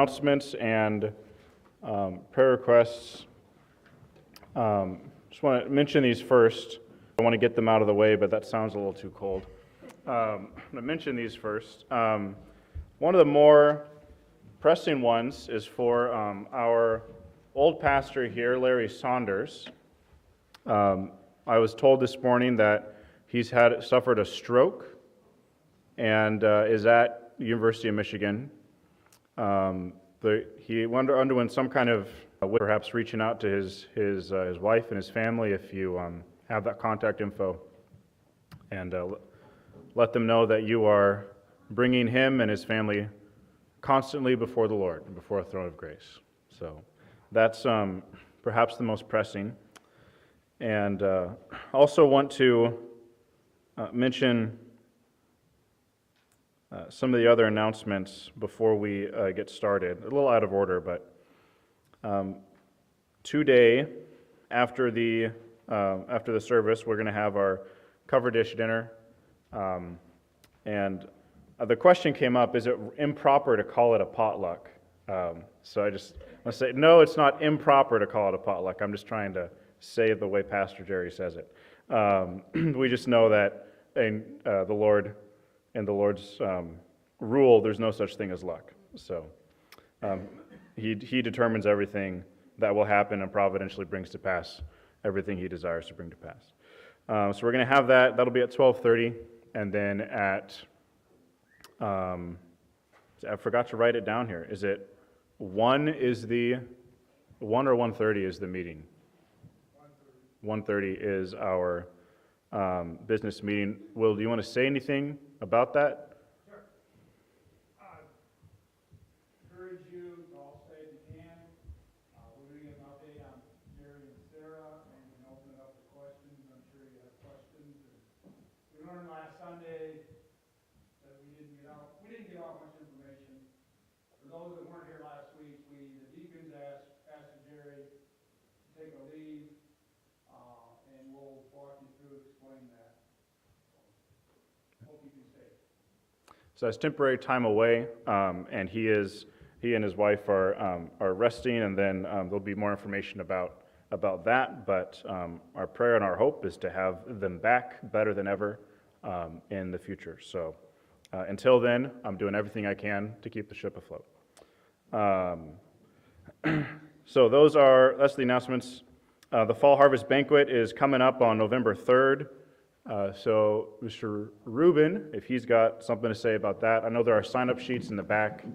announcements and prayer requests. Just want to mention these first. I want to get them out of the way, but that sounds a little too cold. I'm going to mention these first. One of the more pressing ones is for our old pastor here, Larry Saunders. I was told this morning that he's suffered a stroke and is at the University of Michigan. He underwent some kind of, perhaps reaching out to his wife and his family if you have that contact info, and let them know that you are bringing him and his family constantly before the Lord and before a throne of grace. So that's perhaps the most pressing. And also want to mention some of the other announcements before we get started. A little out of order, but today, after the service, we're going to have our cover dish dinner, and the question came up: is it improper to call it a potluck? So I just want to say, no, it's not improper to call it a potluck. I'm just trying to say it the way Pastor Jerry says it. We just know that in the Lord and the Lord's rule, there's no such thing as luck. So He determines everything that will happen and providentially brings to pass everything He desires to bring to pass. So we're going to have that. That'll be at 12:30, and then at I forgot to write it down here. Is it 1 or 1:30 is the meeting? 1:30 is our business meeting. Will, do you want to say anything about that? Sure. Encourage you to all say if you can. We're going to get an update on Jerry and Sarah, and we can open it up to questions. I'm sure you have questions. We learned last Sunday that we didn't get out much information. For those that weren't here last week, the deacons asked Pastor Jerry to take a leave, and we'll walk you through explaining that. Hope you can stay. So it's temporary time away, and he and his wife are resting, and then there'll be more information about that. But our prayer and our hope is to have them back better than ever in the future. So until then, I'm doing everything I can to keep the ship afloat. So that's the announcements. The Fall Harvest Banquet is coming up on November 3rd. So Mr. Rubin, if he's got something to say about that. I know there are sign-up sheets in the back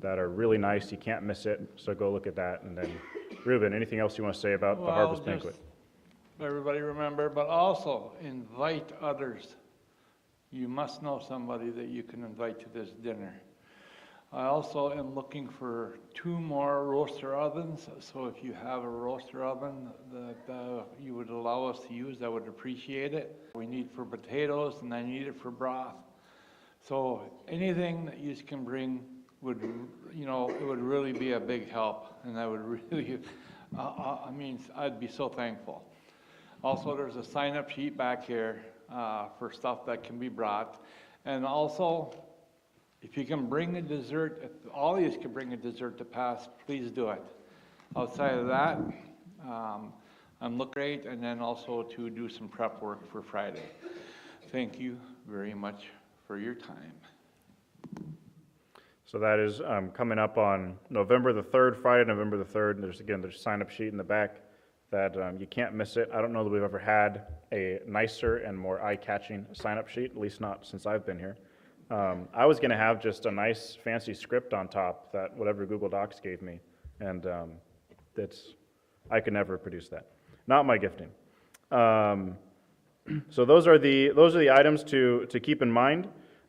that are really nice. You can't miss it, so go look at that. And then, Rubin, anything else you want to say about the Harvest Banquet? Everybody remember, but also invite others. You must know somebody that you can invite to this dinner. I also am looking for 2 more roaster ovens, so if you have a roaster oven that you would allow us to use, I would appreciate it. We need for potatoes, and I need it for broth. So anything that you can bring would, it would really be a big help, and I would really, I'd be so thankful. Also, there's a sign-up sheet back here for stuff that can be brought, and also, if you can bring a dessert, if all of you can bring a dessert to pass, please do it. Outside of that, I'm looking great, and then also to do some prep work for Friday. Thank you very much for your time. So that is coming up on November the 3rd, Friday, November the 3rd. There's a sign-up sheet in the back that you can't miss it. I don't know that we've ever had a nicer and more eye-catching sign-up sheet, at least not since I've been here. I was going to have just a nice fancy script on top that whatever Google Docs gave me, and I could never produce that. Not my gifting. So those are the items to keep in mind.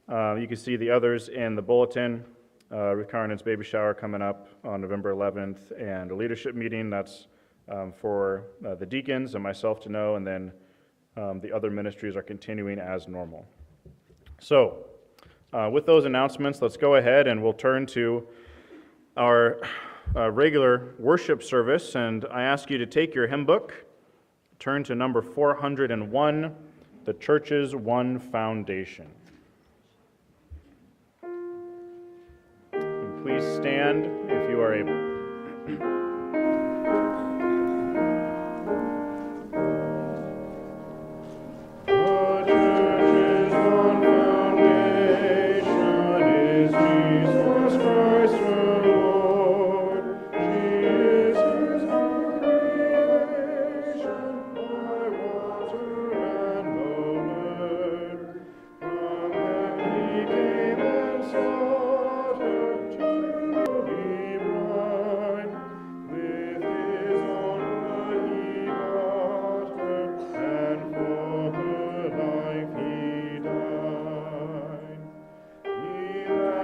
You can see the others in the bulletin. Ruth Carnan's baby shower coming up on November 11th, and a leadership meeting that's for the deacons and myself to know, and then the other ministries are continuing as normal. So with those announcements, let's go ahead and we'll turn to our regular worship service, and I ask you to take your hymn book, turn to number 401, The Church's One Foundation. And please please stand if you are able.